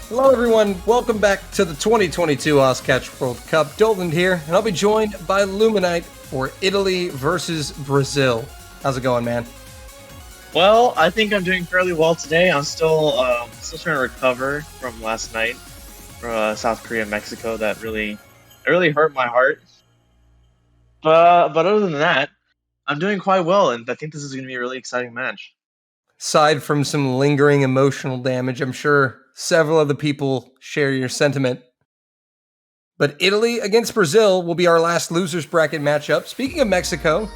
Hello everyone, welcome back to the 2022 Oscatch World Cup. Dolan here, and I'll be joined by Luminite for Italy versus Brazil. How's it going, man? Well, I think I'm doing fairly well today. I'm still trying to recover from last night from South Korea, Mexico. That really hurt my heart. But other than that, I'm doing quite well, and I think this is going to be a really exciting match. Aside from some lingering emotional damage, I'm sure several of the people share your sentiment. But Italy against Brazil will be our last losers bracket matchup. Speaking of Mexico,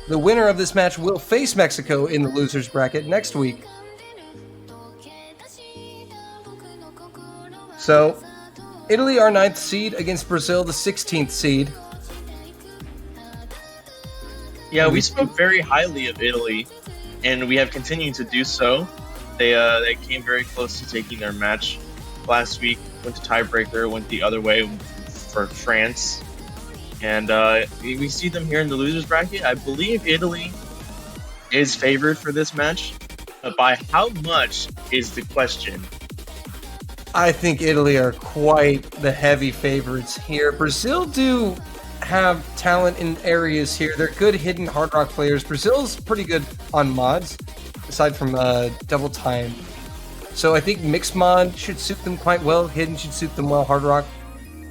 the winner of this match will face Mexico in the losers bracket next week. So, Italy, our 9th seed, against Brazil, the 16th seed. Yeah, we spoke very highly of Italy, and we have continued to do so. They came very close to taking their match last week, went to tiebreaker, went the other way for France. And we see them here in the losers bracket. I believe Italy is favored for this match, but by how much is the question? I think Italy are quite the heavy favorites here. Brazil do have talent in areas here. They're good hidden Hard Rock players. Brazil's pretty good on mods, aside from Double Time. So I think Mixed Mod should suit them quite well. Hidden should suit them well, Hard Rock.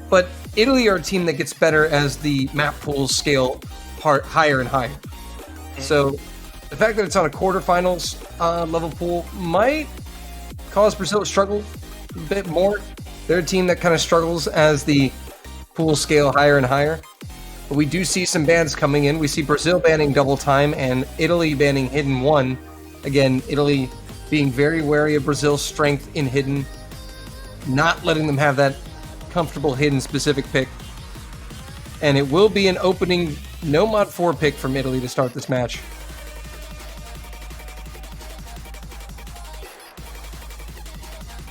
But Italy are a team that gets better as the map pools scale higher and higher. So the fact that it's on a quarterfinals level pool might cause Brazil to struggle a bit more. They're a team that kind of struggles as the pool scale higher and higher. But we do see some bans coming in. We see Brazil banning Double Time and Italy banning Hidden 1. Again, Italy being very wary of Brazil's strength in Hidden, not letting them have that comfortable Hidden specific pick. And it will be an opening no mod 4 pick from Italy to start this match.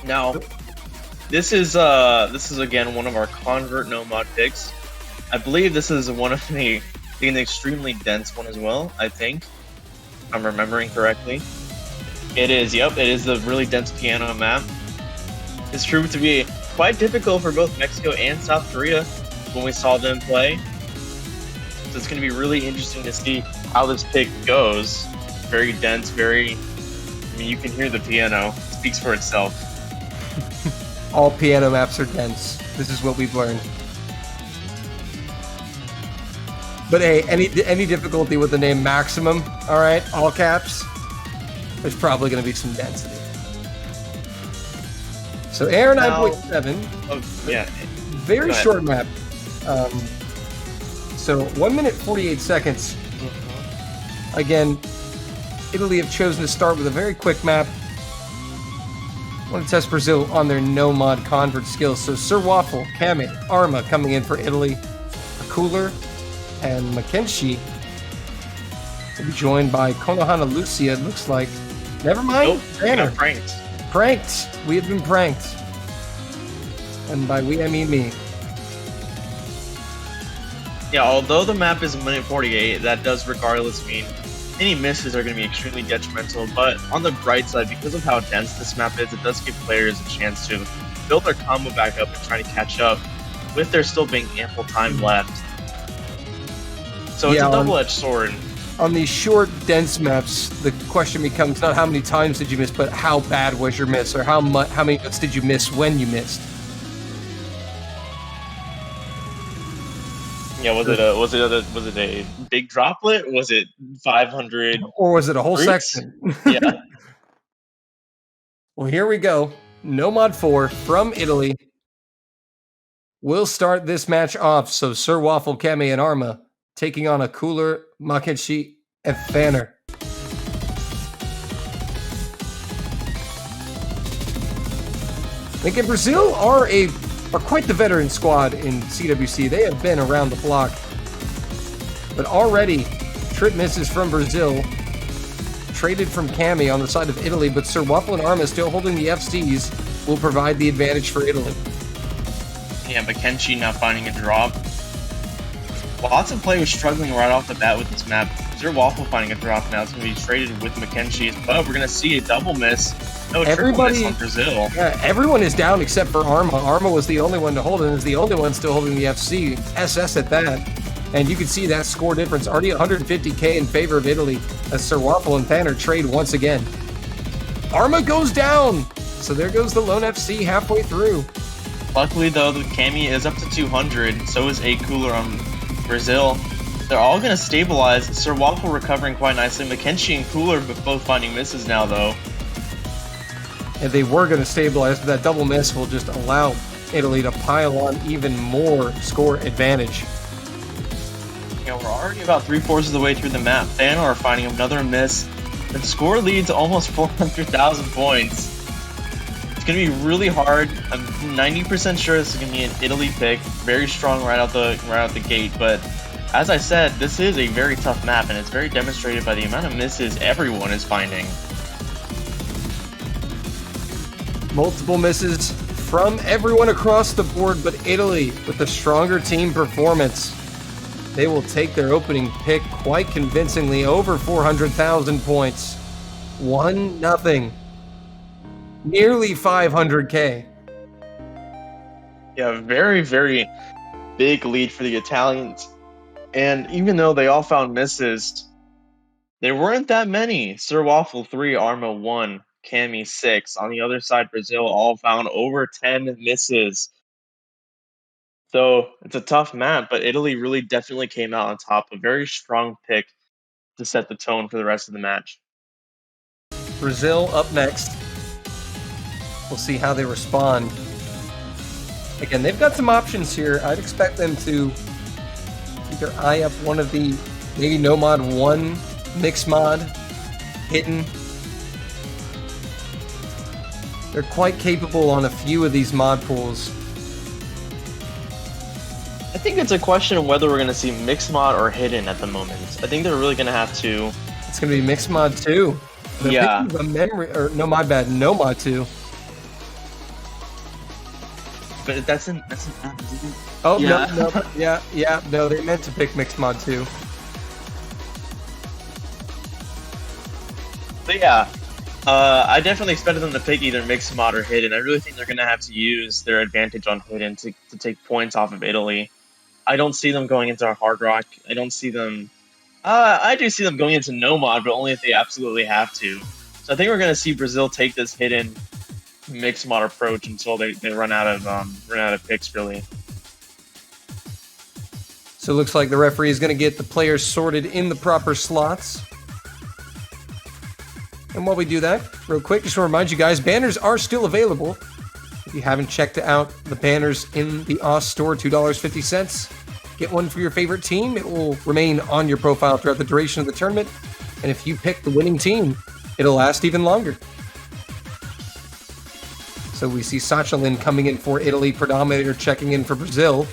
Now, this is again one of our convert no mod picks. I believe this is one of an extremely dense one as well. I think, if I'm remembering correctly. It is. Yep, it is a really dense piano map. It's proved to be quite difficult for both Mexico and South Korea when we saw them play. So it's going to be really interesting to see how this pick goes. Very dense, I mean, you can hear the piano. It speaks for itself. All piano maps are dense. This is what we've learned. But hey, any difficulty with the name Maximum, all right, all caps, there's probably going to be some density. So Air 9.7, oh, yeah, very short map. So 1 minute 48 seconds. Again, Italy have chosen to start with a very quick map. I want to test Brazil on their no mod convert skills. So Sir Waffle, Kame, Arma coming in for Italy, a Cooler, and Mackenzie will be joined by Konohana Lucia, it looks like. Never mind. Nope, Banner. pranked. Pranked. We have been pranked. And by we, I mean me. Yeah, although the map is 1 minute 48, that does regardless mean any misses are going to be extremely detrimental. But on the bright side, because of how dense this map is, it does give players a chance to build their combo back up and try to catch up with there still being ample time left. So it's a double-edged sword. On these short, dense maps, the question becomes not how many times did you miss, but how bad was your miss, or how many hits did you miss when you missed. Yeah, was it a big droplet? Was it 500? Or was it a whole fruits? section? Yeah. Well, here we go. No mod 4 from Italy. We'll start this match off. So Sir Waffle, Kame, and Arma taking on a Cooler, Makenshi, and Fanner. Again, Brazil are quite the veteran squad in CWC. They have been around the block. But already, trip misses from Brazil. Traded from Kame on the side of Italy, but Sir Waffle and Arma still holding the FCs will provide the advantage for Italy. Yeah, Mackenzie now finding a drop. Lots of players struggling right off the bat with this map. Sir Waffle finding a drop now. It's going to be traded with Mackenzie, but we're going to see a double miss. No, triple miss on Brazil. Yeah, everyone is down except for Arma. Arma was the only one to hold it, and is the only one still holding the FC. SS at that. And you can see that score difference, already 150k in favor of Italy, as Sir Waffle and Fanner trade once again. Arma goes down! So there goes the lone FC halfway through. Luckily, though, the Kami is up to 200, so is a Cooler on Brazil. They're all going to stabilize. Sir Waffle recovering quite nicely. Mackenzie and Cooler both finding misses now, though. And they were going to stabilize, but that double miss will just allow Italy to pile on even more score advantage. You know, we're already about 3/4 of the way through the map. Fanner are finding another miss. The score leads almost 400,000 points. It's going to be really hard. I'm 90% sure this is going to be an Italy pick. Very strong right out the gate. But as I said, this is a very tough map, and it's very demonstrated by the amount of misses everyone is finding. Multiple misses from everyone across the board, but Italy with the stronger team performance. They will take their opening pick quite convincingly, over 400,000 points. 1-0. Nearly 500k. Yeah, very, very big lead for the Italians. And even though they all found misses, there weren't that many. Sir Waffle 3, Arma 1, Cammy 6. On the other side, Brazil all found over 10 misses. So it's a tough map, but Italy really definitely came out on top. A very strong pick to set the tone for the rest of the match. Brazil up next. We'll see how they respond. Again, they've got some options here. I'd expect them to either eye up one of the maybe no mod 1 mix mod hidden. They're quite capable on a few of these mod pools. I think it's a question of whether we're going to see mixed mod or hidden at the moment. I think they're really going to have to. It's going to be mix mod 2. They're Yeah. picking the memory, or no, my bad, no mod 2. But that's an Oh, Yeah. no, they meant to pick mixed mod 2. But yeah, I definitely expected them to pick either mixed mod or hidden. I really think they're going to have to use their advantage on hidden to take points off of Italy. I don't see them going into a hard rock. I don't see them. I do see them going into no mod, but only if they absolutely have to. So I think we're going to see Brazil take this hidden mixed mod approach until they run out of picks, really. So it looks like the referee is going to get the players sorted in the proper slots. And while we do that, real quick, just want to remind you guys, banners are still available. If you haven't checked out the banners in the OS store, $2.50. Get one for your favorite team. It will remain on your profile throughout the duration of the tournament. And if you pick the winning team, it'll last even longer. So we see Sachalin coming in for Italy, Predominator checking in for Brazil.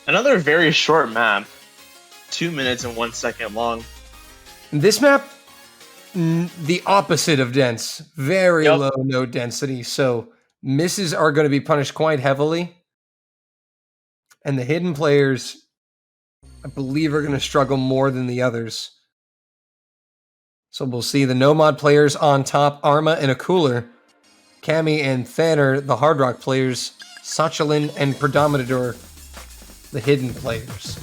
Another very short map, 2 minutes and 1 second long. This map, the opposite of dense. Very Yep. low node density. So misses are going to be punished quite heavily. And the hidden players, I believe, are going to struggle more than the others. So we'll see the no-mod players on top, Arma and a cooler. Cammy and Thanner, the hard rock players. Sachalin and Predominator, the hidden players.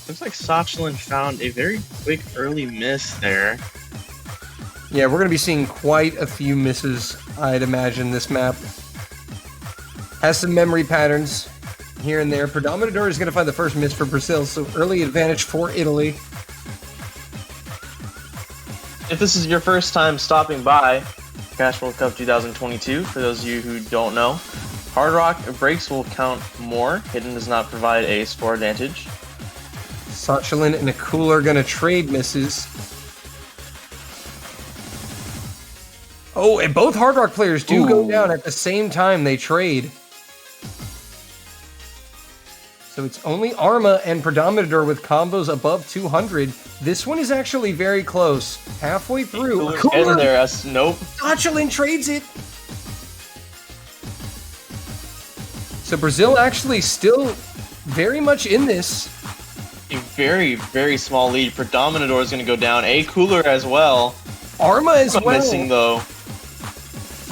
Looks like Sachalin found a very quick early miss there. Yeah, we're going to be seeing quite a few misses, I'd imagine, this map. Has some memory patterns here and there. Predominator is going to find the first miss for Brazil, so early advantage for Italy. If this is your first time stopping by Cash World Cup 2022, for those of you who don't know, Hard Rock breaks will count more. Hidden does not provide a score advantage. Sachalin and a cooler going to trade misses. Oh, and both Hard Rock players do go down at the same time they trade. So it's only Arma and Predominator with combos above 200. This one is actually very close. Halfway through. Cooler in there. Nope. Sachalin trades it. So Brazil actually still very much in this. A very, very small lead. Predominator is going to go down. A cooler as well. Arma as well. Missing though.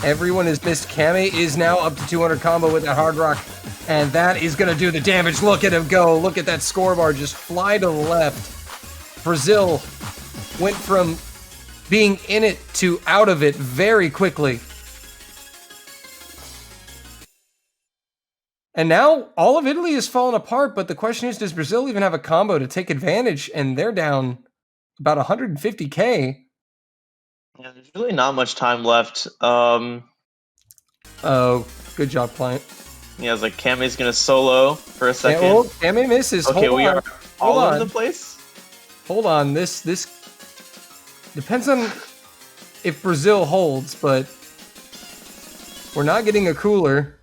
Everyone has missed. Kame is now up to 200 combo with that hard rock. And that is going to do the damage. Look at him go. Look at that score bar just fly to the left. Brazil went from being in it to out of it very quickly. And now all of Italy has fallen apart, but the question is, does Brazil even have a combo to take advantage? And they're down about 150k. Yeah, there's really not much time left. Oh, good job, client. Yeah, it's like Kame's gonna solo for a second. Oh, Kame misses. Okay, Hold we on. are all over the place. Hold on. This depends on if Brazil holds, but we're not getting a cooler.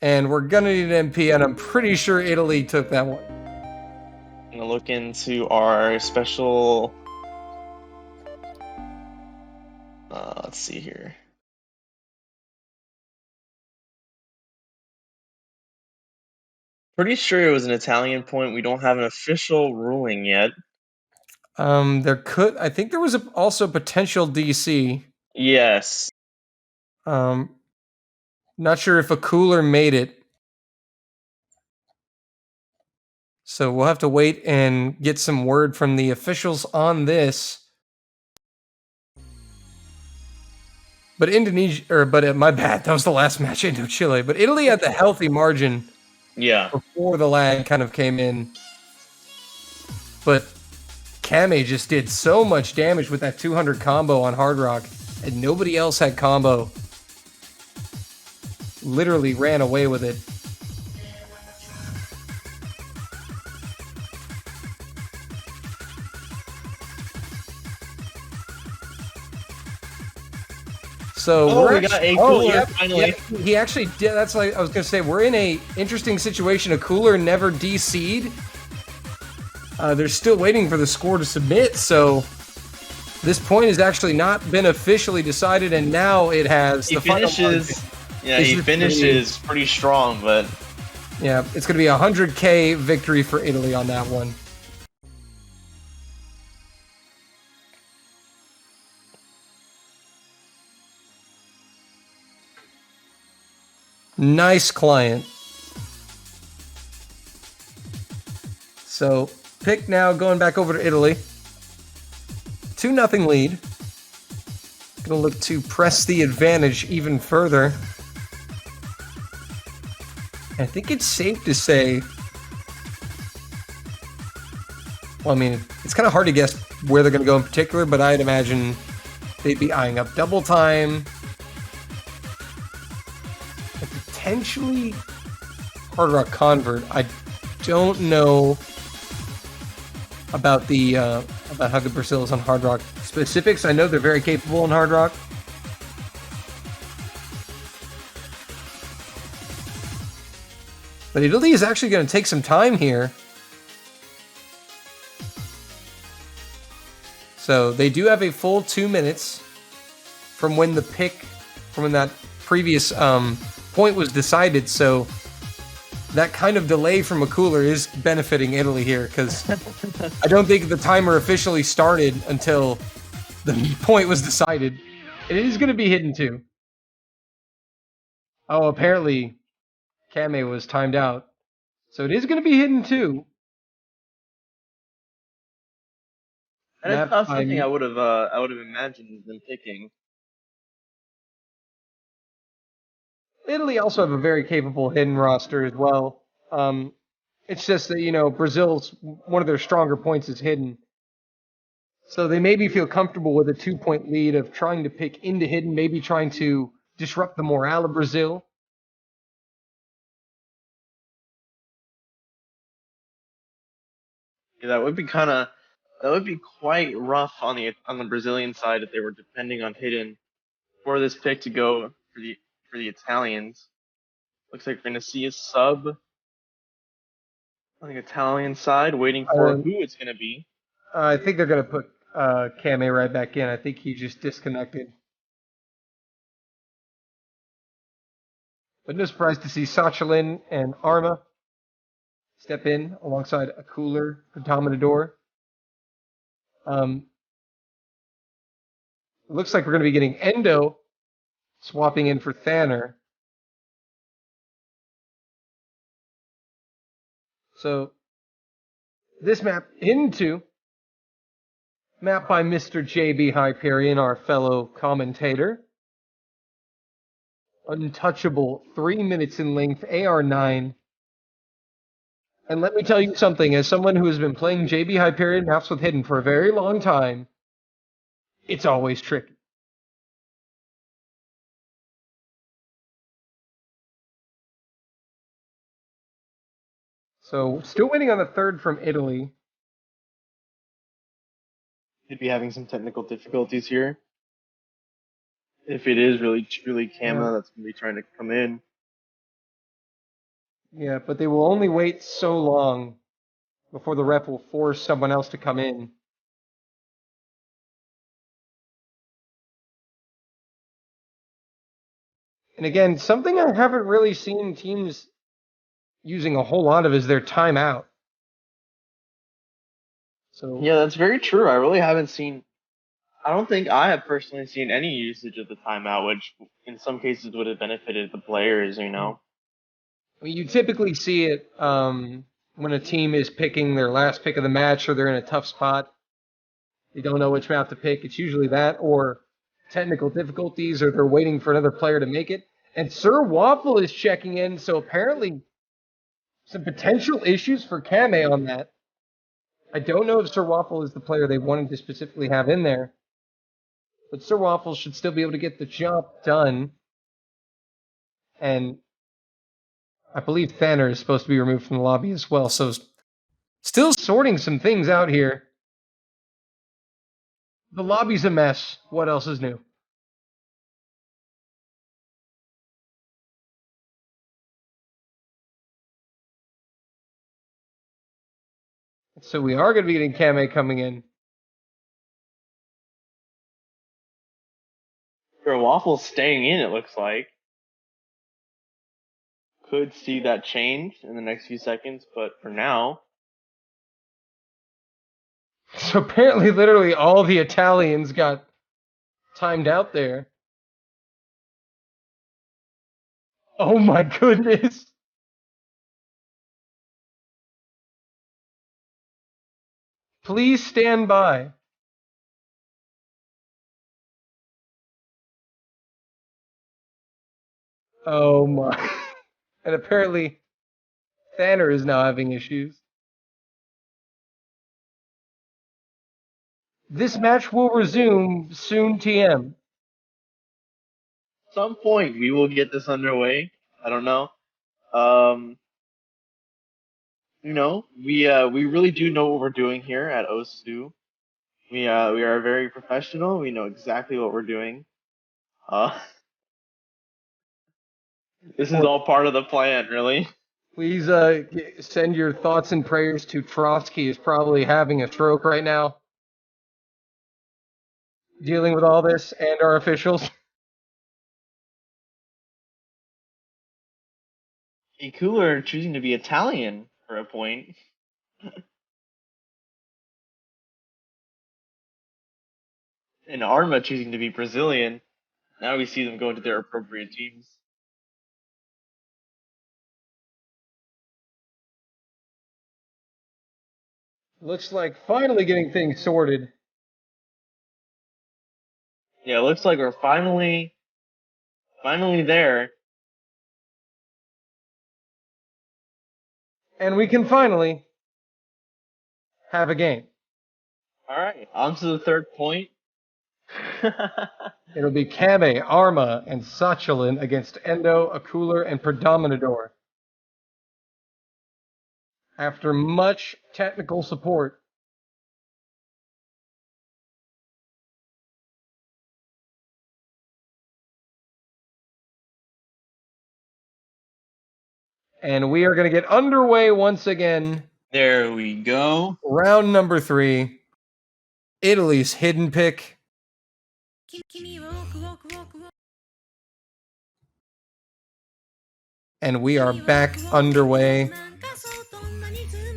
And we're gonna need an MP, and I'm pretty sure Italy took that one. I'm gonna look into our special. Let's see here. Pretty sure it was an Italian point. We don't have an official ruling yet. I think there was also potential DC. Yes. Not sure if a cooler made it. So we'll have to wait and get some word from the officials on this. But my bad, that was the last match, Indo-Chile. But Italy had the healthy margin Yeah. before the lag kind of came in. But Kame just did so much damage with that 200 combo on Hard Rock, and nobody else had combo. Literally ran away with it. So we got a cooler finally. He actually did. That's like I was gonna say. We're in a interesting situation. A cooler never DC'd. They're still waiting for the score to submit. So this point has actually not been officially decided, and now it has. He finishes. Yeah, he finishes pretty strong, but yeah, it's gonna be a 100K victory for Italy on that one. Nice client. So, pick now going back over to Italy. 2-0 lead. Gonna look to press the advantage even further. I think it's safe to say... Well, I mean, it's kind of hard to guess where they're going to go in particular, but I'd imagine they'd be eyeing up double time. Potentially Hard Rock Convert. I don't know about about how good Brazil is on Hard Rock specifics. I know they're very capable in Hard Rock. But Italy is actually going to take some time here. So they do have a full 2 minutes from when that previous point was decided. So that kind of delay from a cooler is benefiting Italy here, because I don't think the timer officially started until the point was decided. It is going to be hidden too. Oh, apparently Kame was timed out. So it is going to be hidden too. And it's not something I would have imagined them picking. Italy also have a very capable hidden roster as well. It's just that, Brazil's one of their stronger points is hidden. So they maybe feel comfortable with a 2-point lead of trying to pick into hidden, maybe trying to disrupt the morale of Brazil. Yeah, that would be quite rough on the Brazilian side if they were depending on hidden for this pick to go for the Italians. Looks like we're gonna see a sub on the Italian side, waiting for who it's gonna be. I think they're gonna put Kame right back in. I think he just disconnected. But no surprise to see Sachalin and Arma step in alongside a cooler Dominador. Looks like we're going to be getting Endo swapping in for Thanner. So this map into map by Mr. JB Hyperion, our fellow commentator. Untouchable, 3 minutes in length, AR9. And let me tell you something, as someone who has been playing JB Hyperion maps with hidden for a very long time, it's always tricky. So, still waiting on the third from Italy. Could be having some technical difficulties here. If it is really Kama that's going to be trying to come in. Yeah, but they will only wait so long before the ref will force someone else to come in. And again, something I haven't really seen teams using a whole lot of is their timeout. So Yeah, that's very true. I really haven't seen. I don't think I have personally seen any usage of the timeout, which in some cases would have benefited the players. you typically see it when a team is picking their last pick of the match or they're in a tough spot. They don't know which map to pick. It's usually that or technical difficulties or they're waiting for another player to make it. And Sir Waffle is checking in, so apparently some potential issues for Kame on that. I don't know if Sir Waffle is the player they wanted to specifically have in there, but Sir Waffle should still be able to get the job done. And I believe Thanner is supposed to be removed from the lobby as well, so still sorting some things out here. The lobby's a mess. What else is new? So we are going to be getting Kame coming in. For Waffle's staying in, it looks like. Could see that change in the next few seconds, but for now. So apparently, literally all the Italians got timed out there. Oh my goodness. Please stand by. Oh my. And apparently, Thanner is now having issues. This match will resume soon, TM. Some point we will get this underway. I don't know. Um, we really do know what we're doing here at Osu. We are very professional. We know exactly what we're doing. This is all part of the plan, really. Please send your thoughts and prayers to Trotsky, who's probably having a stroke right now, dealing with all this, and our officials. Cooler choosing to be Italian for a point. And Arma choosing to be Brazilian. Now we see them go into their appropriate teams. Looks like finally getting things sorted. Yeah, it looks like we're finally there. And we can finally have a game. All right, on to the third point. It'll be Kame, Arma, and Sachalin against Endo, Akular, and Predominador. After much technical support, and we are going to get underway once again. There we go. Round number 3. Italy's hidden pick. And we are back underway.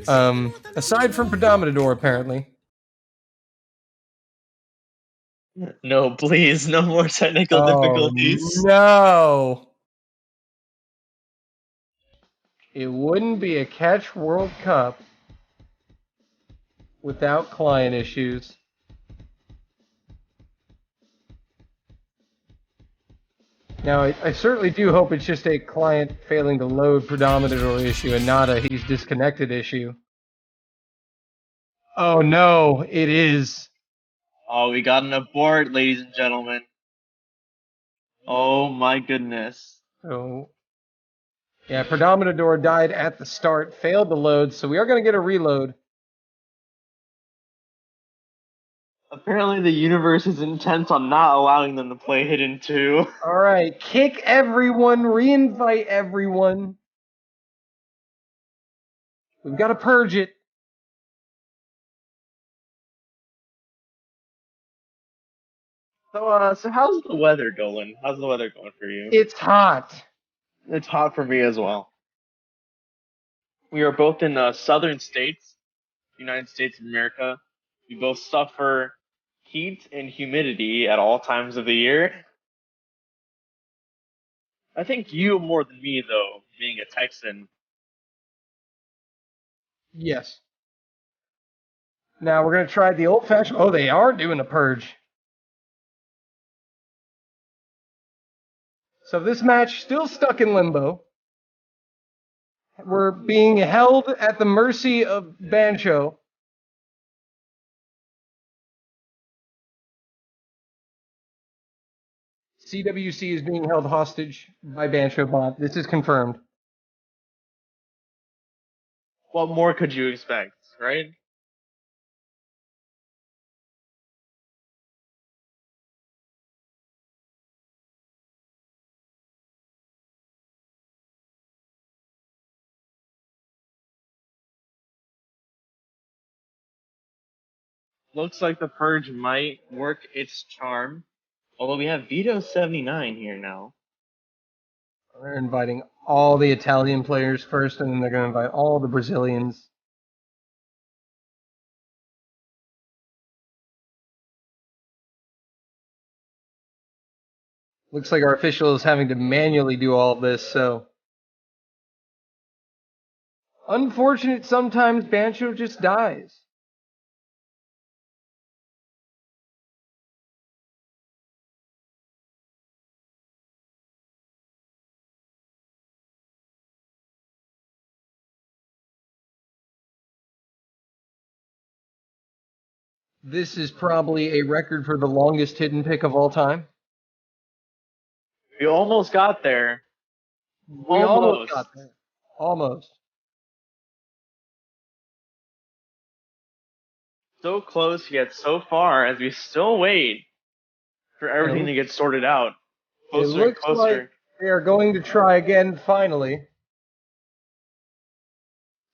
Aside from Predominador, apparently. No, please, no more technical difficulties. No. It wouldn't be a Catch World Cup without client issues. Now, I certainly do hope it's just a client failing to load Predominador issue and not a he's disconnected issue. Oh no, it is. Oh, we got an abort, ladies and gentlemen. Oh my goodness. So, yeah, Predominador died at the start, failed to load, so we are going to get a reload. Apparently the universe is intent on not allowing them to play Hidden 2. Alright, kick everyone, re-invite everyone. We've got to purge it. So how's the weather going? How's the weather going for you? It's hot. It's hot for me as well. We are both in southern states, United States of America. We both suffer heat and humidity at all times of the year. I think you more than me, though, being a Texan. Yes. Now we're going to try the old-fashioned... Oh, they are doing a purge. So this match still stuck in limbo. We're being held at the mercy of Bancho. CWC is being held hostage by Bancho Bot. This is confirmed. What more could you expect, right? Looks like the purge might work its charm. Although we have Vito 79 here now. They're inviting all the Italian players first, and then they're going to invite all the Brazilians. Looks like our official is having to manually do all of this, so... Unfortunate, sometimes Bancho just dies. This is probably a record for the longest hidden pick of all time. We almost got there. We almost got there. Almost. So close yet so far as we still wait for everything to get sorted out. Closer it looks and closer. like they are going to try again finally.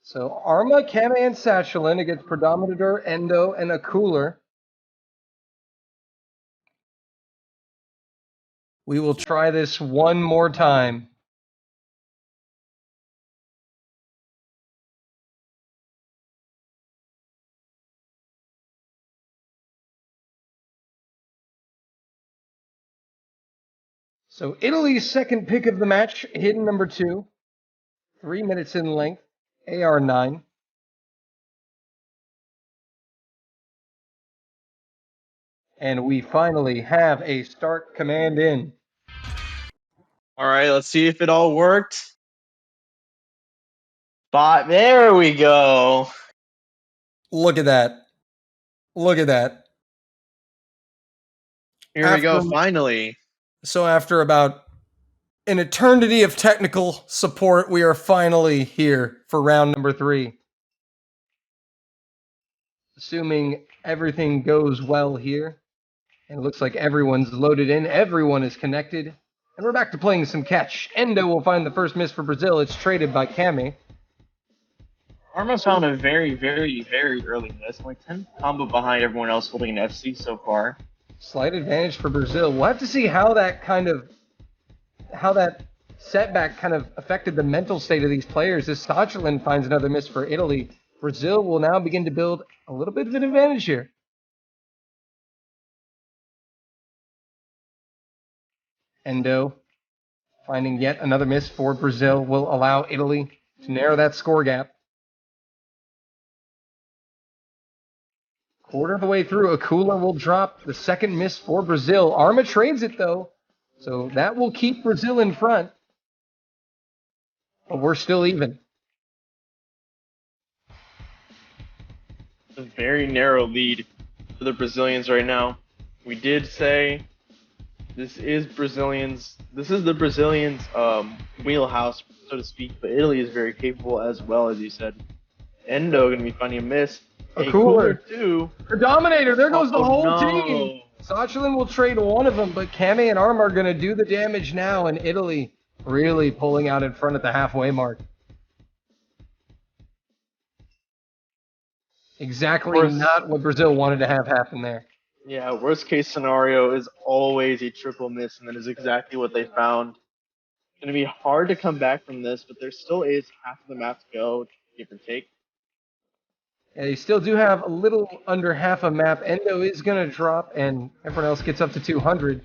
So Arma, Kame, and Satchelin against Predominator, Endo, and a Cooler. We will try this one more time. So Italy's second pick of the match, hidden number 2. 3 minutes in length, AR9. And we finally have a start command in. All right, let's see if it all worked. But there we go. Look at that. Look at that. Here we go, finally. So after about an eternity of technical support, we are finally here for round number 3. Assuming everything goes well here. And it looks like everyone's loaded in. Everyone is connected. And we're back to playing some catch. Endo will find the first miss for Brazil. It's traded by Kame. Arma found a very, very, very early miss. Only 10 combo behind everyone else holding an FC so far. Slight advantage for Brazil. We'll have to see how that setback kind of affected the mental state of these players. As Satchelin finds another miss for Italy, Brazil will now begin to build a little bit of an advantage here. Endo finding yet another miss for Brazil will allow Italy to narrow that score gap. Quarter of the way through, Akula will drop the second miss for Brazil. Arma trades it, though, so that will keep Brazil in front. But we're still even. A very narrow lead for the Brazilians right now. We did say this is the Brazilians' wheelhouse, so to speak, but Italy is very capable as well, as you said. Endo going to be finding a miss. A cooler too. Predominator, there goes the whole no. team. Satchelin will trade one of them, but Kame and Arma are going to do the damage now, and Italy really pulling out in front at the halfway mark. Exactly not what Brazil wanted to have happen there. Yeah, worst case scenario is always a triple miss, and that is exactly what they found. It's going to be hard to come back from this, but there still is half of the map to go. give or take. Yeah, they still do have a little under half a map. Endo is going to drop, and everyone else gets up to 200.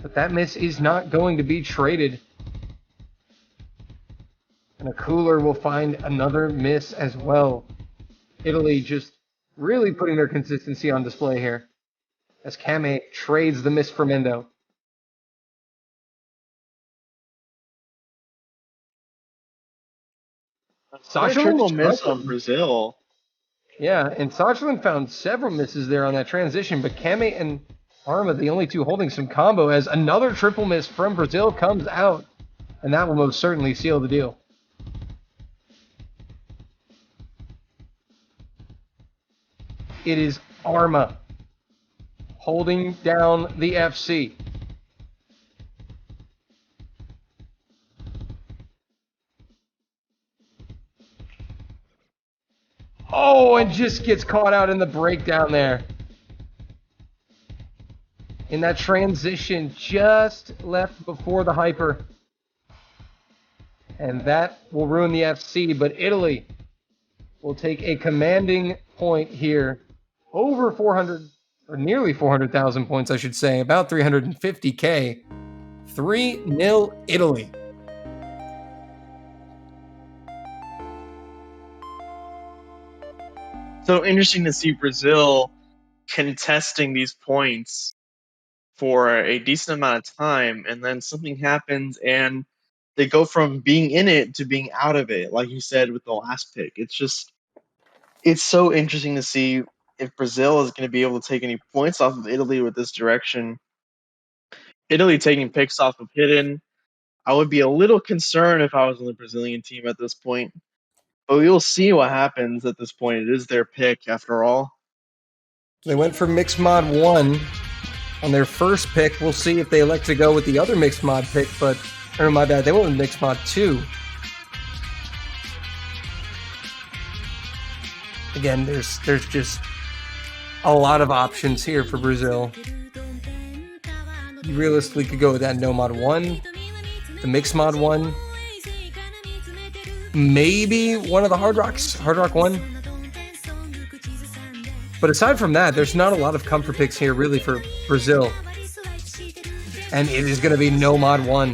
But that miss is not going to be traded. And a cooler will find another miss as well. Italy just really putting their consistency on display here. As Kame trades the miss from Endo. Triple Sachalin miss on struggling. Brazil. Yeah, and Sachalin found several misses there on that transition, but Kame and Arma, the only two holding some combo, as another triple miss from Brazil comes out. And that will most certainly seal the deal. It is Arma holding down the FC. Oh, and just gets caught out in the breakdown there. In that transition just left before the hyper. And that will ruin the FC, but Italy will take a commanding point here. Over 400, or nearly 400,000 points, I should say. About 350K. 3-0 Italy. So interesting to see Brazil contesting these points for a decent amount of time, and then something happens and they go from being in it to being out of it, like you said with the last pick. It's so interesting to see if Brazil is going to be able to take any points off of Italy with this direction. Italy taking picks off of Hidden, I would be a little concerned if I was on the Brazilian team at this point. But we'll see what happens at this point. It is their pick, after all. They went for Mixed Mod 1 on their first pick. We'll see if they elect to go with the other Mixed Mod pick, but, or my bad, they went with Mixed Mod 2. Again, there's just a lot of options here for Brazil. You realistically could go with that No Mod 1, the Mixed Mod 1, maybe one of the Hard Rock 1. But aside from that, there's not a lot of comfort picks here really for Brazil. And it is going to be No Mod 1.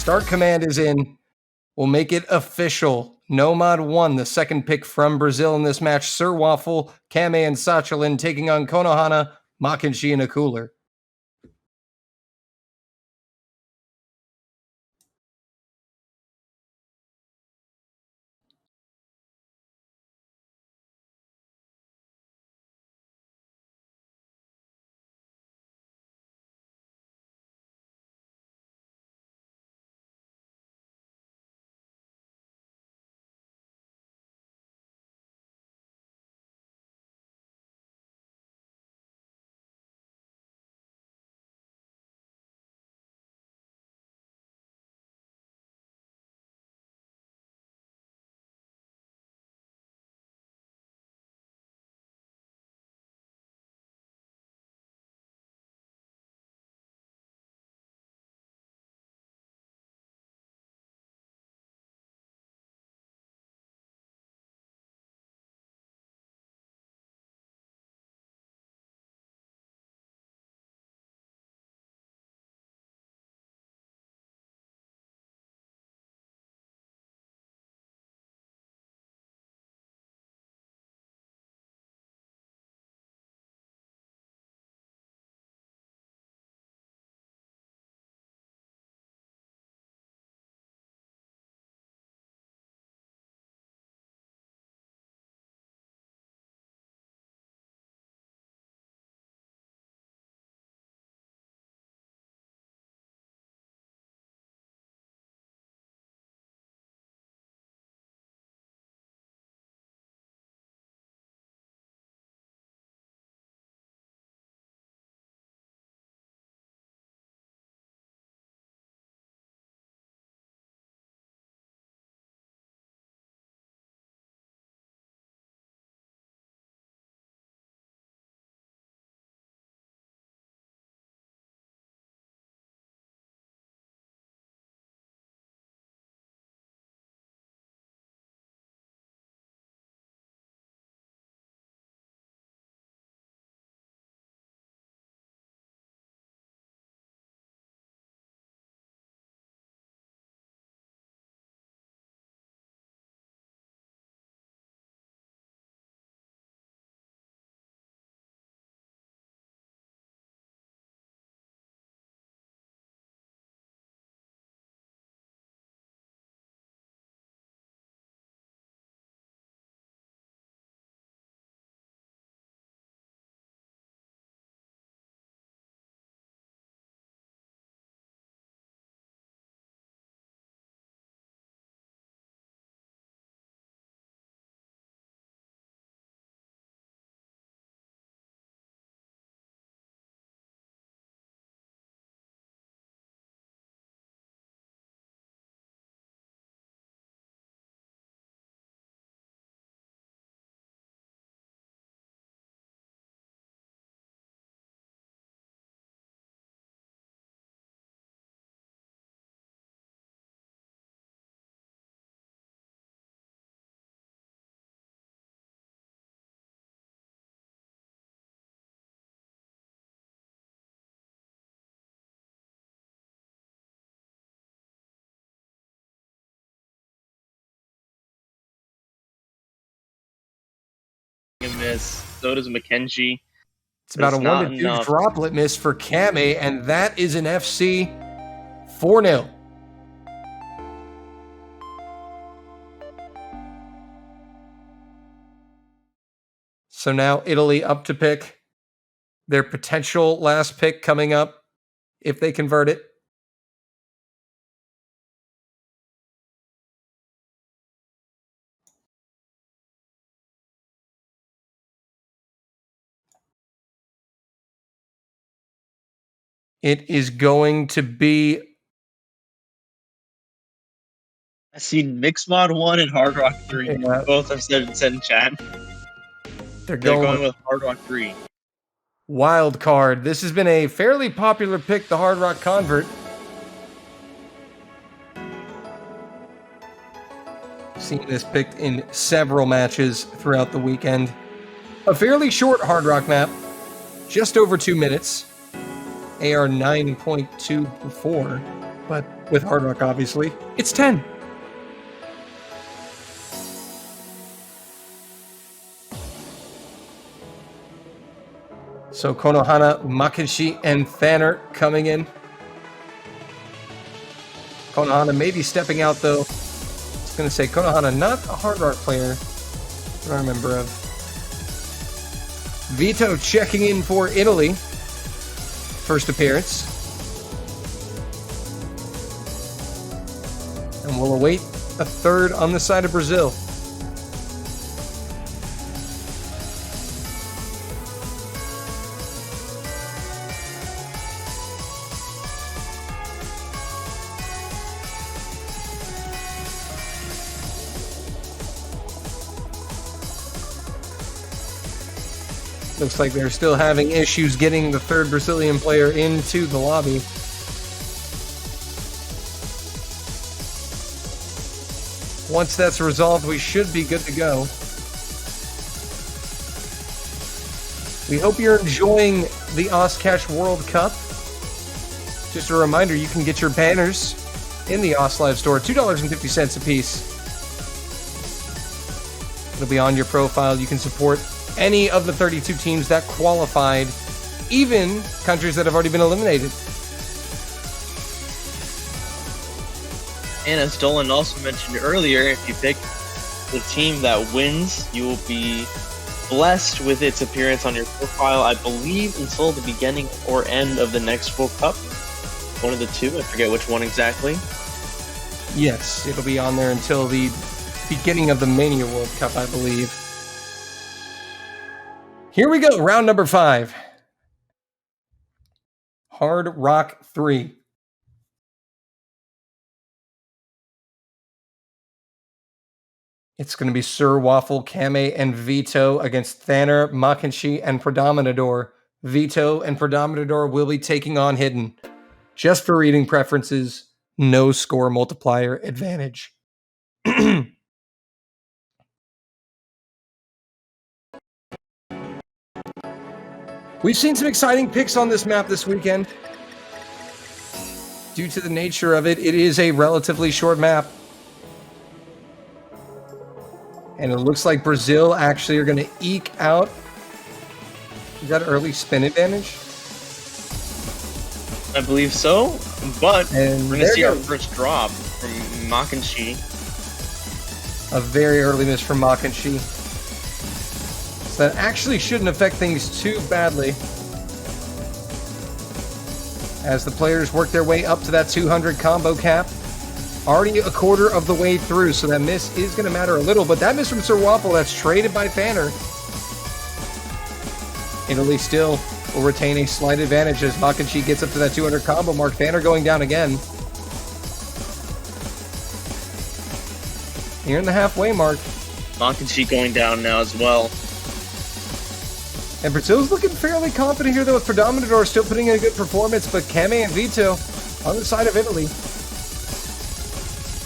Start command is in. We'll make it official. Nomad won the second pick from Brazil in this match. Sir Waffle, Kame, and Sachalin taking on Konohana, Makenshi, and a Cooler. Miss. So does Makenshi. It's about a not 1-2 enough. droplet miss for Kame, and that is an FC 4-0. So now Italy up to pick their potential last pick coming up if they convert it. It is going to be. I see Mixmod 1 and Hard Rock 3. Yeah. Both have said in chat. They're They're going going with Hard Rock 3. Wild card. This has been a fairly popular pick, the Hard Rock Convert. Seen this picked in several matches throughout the weekend. A fairly short Hard Rock map, just over 2 minutes. AR 9.24, but with Hard Rock, obviously, it's 10. So Konohana, Makenshi, and Thanner coming in. Konohana may be stepping out, though. I was going to say, Konohana, not a Hard Rock player that I remember of. Vito checking in for Italy. First appearance. And we'll await a third on the side of Brazil. Looks like they're still having issues getting the third Brazilian player into the lobby. Once that's resolved, we should be good to go. We hope you're enjoying the Oscash World Cup. Just a reminder, you can get your banners in the Os Live store, $2.50 a piece. It'll be on your profile. You can support any of the 32 teams that qualified, even countries that have already been eliminated. And as Dolan also mentioned earlier, if you pick the team that wins, you will be blessed with its appearance on your profile, I believe, until the beginning or end of the next World Cup. One of the two, I forget which one exactly. Yes, it'll be on there until the beginning of the Mania World Cup, I believe. Here we go, round number 5. Hard Rock 3. It's going to be Sir Waffle, Kame, and Vito against Thanner, Makenshi, and Predominador. Vito and Predominador will be taking on Hidden. Just for reading preferences, no score multiplier advantage. We've seen some exciting picks on this map this weekend. Due to the nature of it, it is a relatively short map. And it looks like Brazil actually are going to eke out. Is that early spin advantage? I believe so, but And we're going to see our first drop from Makenshi. A very early miss from Makenshi. So that actually shouldn't affect things too badly. As the players work their way up to that 200 combo cap. Already a quarter of the way through, so that miss is going to matter a little. But that miss from Sir Waffle, that's traded by Thanner. Italy still will retain a slight advantage as Makenshi gets up to that 200 combo mark. Thanner going down again. Here in the halfway mark. Makenshi going down now as well. And Brazil's looking fairly confident here, though, with Predominador still putting in a good performance, but Kame and Vito on the side of Italy.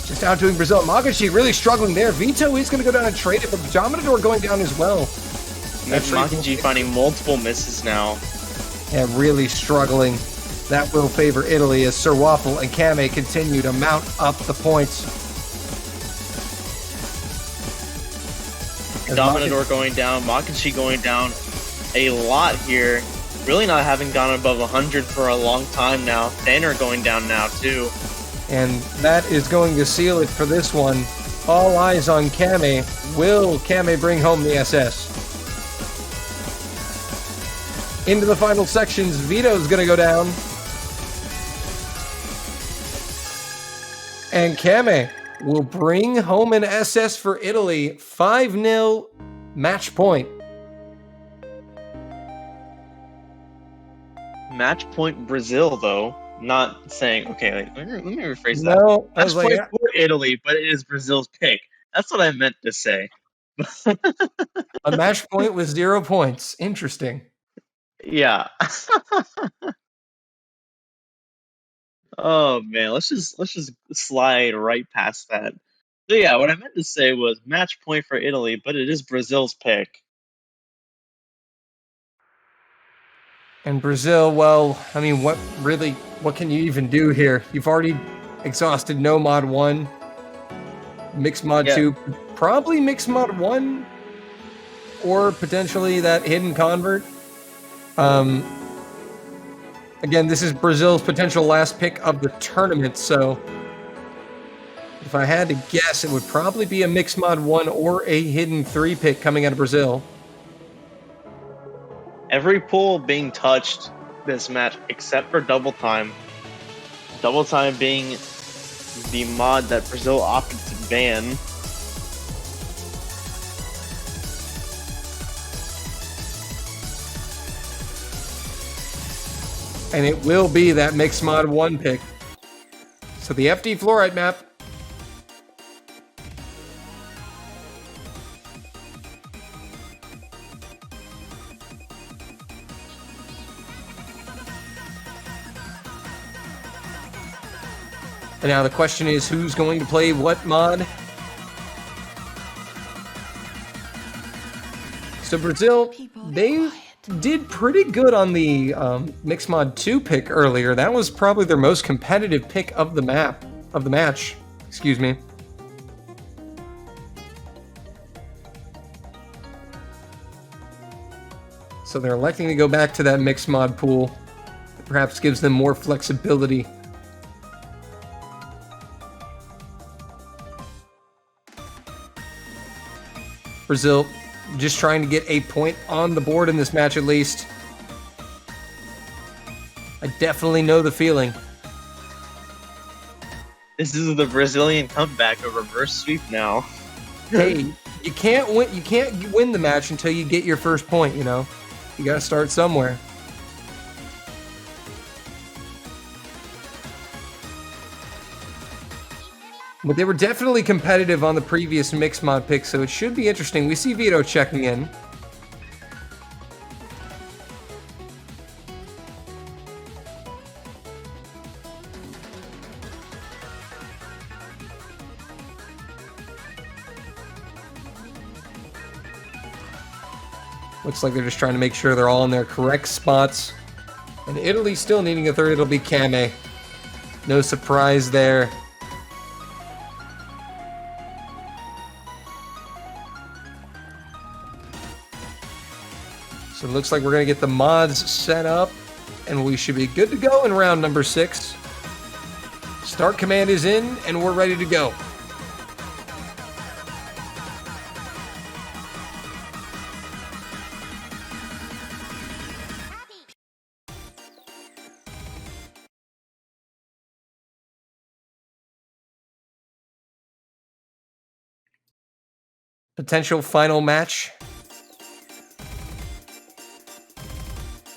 Just outdoing Brazil. Makenshi really struggling there. Vito is going to go down and trade it, but Predominador going down as well. That's Makenshi finding multiple misses now. And really struggling. That will favor Italy as Sir Waffle and Kame continue to mount up the points. Dominador going down, Makenshi going down a lot here. Really not having gone above 100 for a long time now. Thanner going down now too. And that is going to seal it for this one. All eyes on Kame. Will Kame bring home the SS? Into the final sections, Vito's going to go down. And Kame will bring home an SS for Italy. 5-0 match point. Match point Brazil, though. Not saying, okay, like, let me rephrase that. No, I Match was point like, for Italy, but it is Brazil's pick. That's what I meant to say. a match point with 0 points. Interesting. Yeah. Oh man, let's just slide right past that. So yeah, what I meant to say was match point for Italy, but it is Brazil's pick. And Brazil, well, I mean, what can you even do here? You've already exhausted no mod 1. Mixed mod 2, probably mixed mod 1, or potentially that hidden convert. Again, this is Brazil's potential last pick of the tournament, so if I had to guess, it would probably be a mixed mod 1 or a hidden 3 pick coming out of Brazil. Every pool being touched this match except for Double Time. Double Time being the mod that Brazil opted to ban. And it will be that mixed mod 1 pick. So the FD Fluorite map. And now the question is, who's going to play what mod? So Brazil, they did pretty good on the Mixed Mod 2 pick earlier. That was probably their most competitive pick of the match. Excuse me. So they're electing to go back to that Mixed Mod pool. That perhaps gives them more flexibility. Brazil just trying to get a point on the board in this match at least. I definitely know the feeling. This is the Brazilian comeback, a reverse sweep now. Hey, you can't win the match until you get your first point, you know? You gotta start somewhere. But they were definitely competitive on the previous mixed mod pick, so it should be interesting. We see Vito checking in. Looks like they're just trying to make sure they're all in their correct spots. And Italy still needing a third, it'll be Kame. No surprise there. So it looks like we're going to get the mods set up, and we should be good to go in round number 6. Start command is in, and we're ready to go. Potential final match.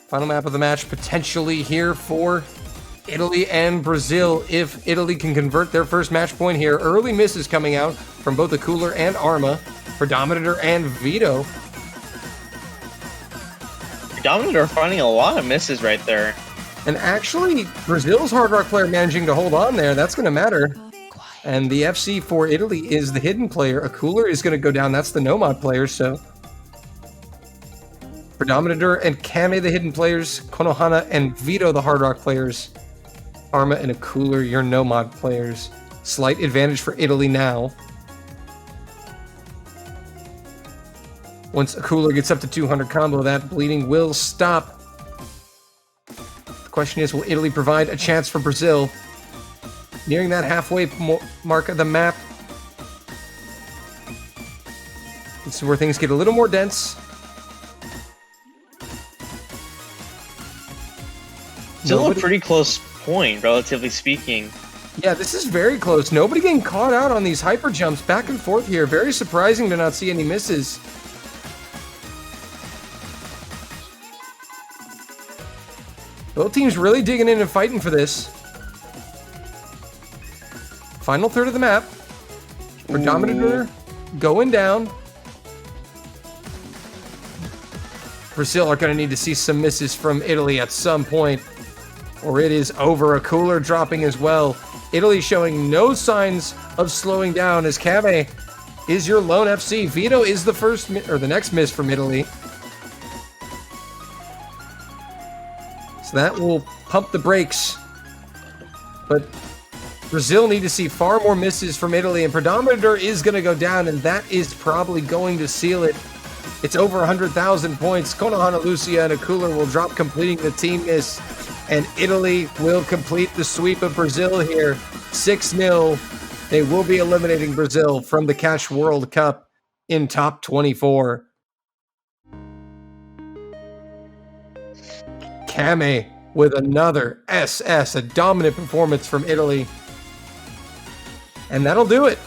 Final map of the match potentially here for Italy and Brazil. If Italy can convert their first match point here. Early misses coming out from both the Cooler and Arma. For Dominator and Vito. Dominator finding a lot of misses right there. And actually, Brazil's Hard Rock player managing to hold on there. That's going to matter. And the FC for Italy is the hidden player. A Cooler is going to go down. That's the no-mod player, so... For Dominator and Kame, the hidden players. Konohana and Vito, the Hard Rock players. Arma and a Cooler, your no-mod players. Slight advantage for Italy now. Once a Cooler gets up to 200 combo, that bleeding will stop. The question is, will Italy provide a chance for Brazil? Nearing that halfway mark of the map. This is where things get a little more dense. Still a pretty close point, relatively speaking. Yeah, this is very close. Nobody getting caught out on these hyper jumps back and forth here. Very surprising to not see any misses. Both teams really digging in and fighting for this. Final third of the map. For Dominator going down. Brazil are going to need to see some misses from Italy at some point, or it is over. A Cooler dropping as well. Italy showing no signs of slowing down as Kame is your lone FC. Vito is the first or the next miss from Italy. So that will pump the brakes. But Brazil need to see far more misses from Italy, and Predominator is going to go down, and that is probably going to seal it. It's over 100,000 points. Konohana, Lucia, and Akula will drop, completing the team miss, and Italy will complete the sweep of Brazil here. 6-0. They will be eliminating Brazil from the Cash World Cup in top 24. Kame with another SS, a dominant performance from Italy. And that'll do it.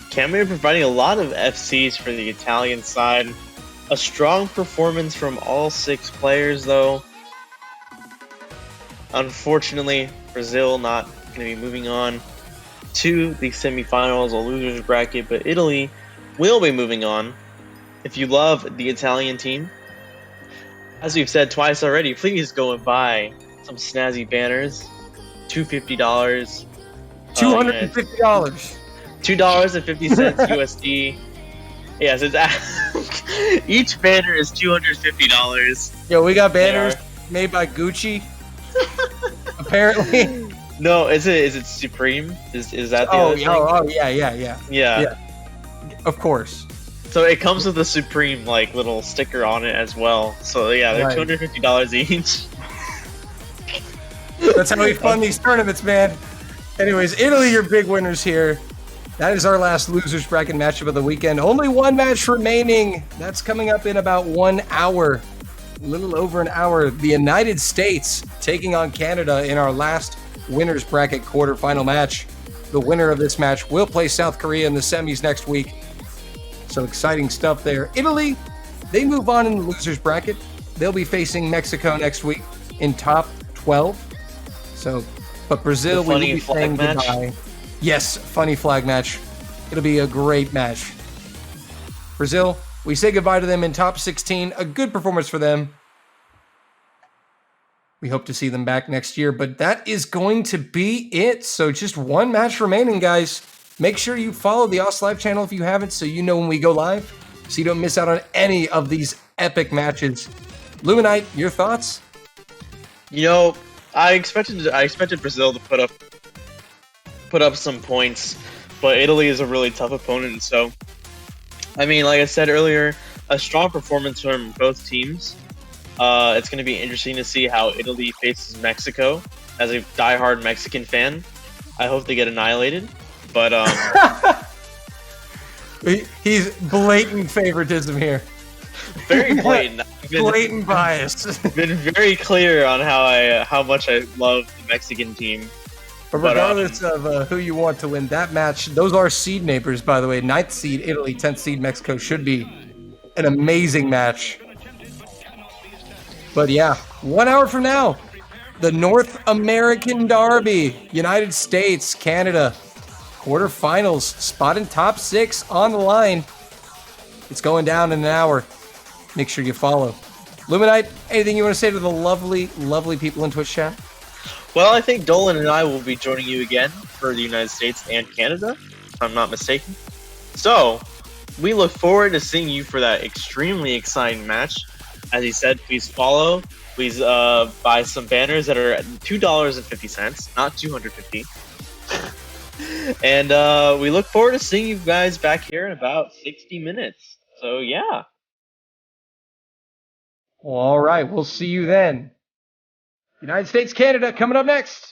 Kame providing a lot of FCs for the Italian side. A strong performance from all 6 players, though. Unfortunately, Brazil not going to be moving on to the semifinals or losers bracket, but Italy will be moving on. If you love the Italian team, as we've said twice already, please go and buy some snazzy banners. $250. $250. $2.50 USD. Yes, it's each banner is $250. Yo, we got banners made by Gucci. Apparently. No, is it Supreme? Is that the other thing? Yeah. Of course. So it comes with a Supreme little sticker on it as well. So yeah, they're $250 each. That's how we fund these tournaments, man. Anyways, Italy, your big winners here. That is our last losers bracket matchup of the weekend. Only one match remaining. That's coming up in about 1 hour. A little over an hour. The United States taking on Canada in our last winners bracket quarterfinal match. The winner of this match will play South Korea in the semis next week. So exciting stuff there. Italy, they move on in the losers bracket. They'll be facing Mexico next week in top 12. So, but Brazil, we will be saying goodbye. Yes, funny flag match. It'll be a great match. Brazil, we say goodbye to them in top 16. A good performance for them. We hope to see them back next year, but that is going to be it. So just one match remaining, guys. Make sure you follow the Oz Live channel if you haven't, so you know when we go live, so you don't miss out on any of these epic matches. Luminite, your thoughts? You know, I expected Brazil to put up some points, but Italy is a really tough opponent. So, I mean, like I said earlier, a strong performance from both teams. It's going to be interesting to see how Italy faces Mexico. As a diehard Mexican fan, I hope they get annihilated. But he's blatant favoritism here. Very blatant. Blatant bias. Been very clear on how much I love the Mexican team. But regardless of who you want to win that match, those are seed neighbors, by the way. 9th seed Italy, 10th seed Mexico should be an amazing match. But yeah, 1 hour from now, the North American Derby, United States, Canada, quarterfinals, spot in top 6 on the line. It's going down in an hour. Make sure you follow. Luminite, anything you want to say to the lovely, lovely people in Twitch chat? Well, I think Dolan and I will be joining you again for the United States and Canada, if I'm not mistaken. So, we look forward to seeing you for that extremely exciting match. As he said, please follow. Please buy some banners that are at $2.50, not $250. And we look forward to seeing you guys back here in about 60 minutes. So, yeah. All right, we'll see you then. United States, Canada coming up next.